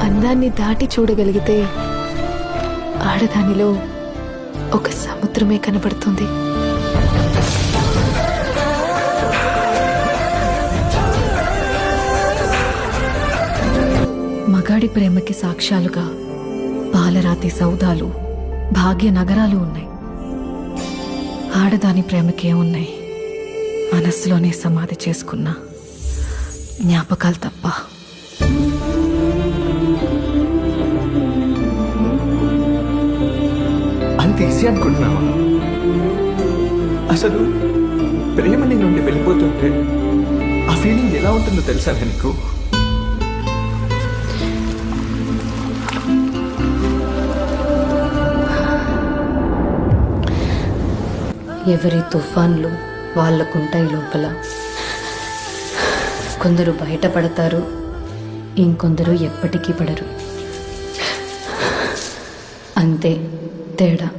అందాన్ని దాటి చూడగలిగితే ఆడదానిలో ఒక సముద్రమే కనబడుతుంది. మగాడి ప్రేమకి సాక్ష్యాలుగా పాలరాతి సౌదాలు, భాగ్య నగరాలు ఉన్నాయి. ఆడదాని ప్రేమకే ఉన్నాయి మనస్సులోనే సమాధి చేసుకున్న జ్ఞాపకాలు తప్ప. అంత ఈజీ అనుకుంటున్నావా? అసలు ప్రేమ నీ నుండి వెళ్ళిపోతుంటే ఆ ఫీలింగ్ ఎలా ఉంటుందో తెలుసా నీకు? ఎవరి తుఫాన్లు వాళ్ళకుంటాయి లోపల. కొందరు బయటపడతారు, ఇంకొందరు ఎప్పటికీ పడరు. అంతే తేడా.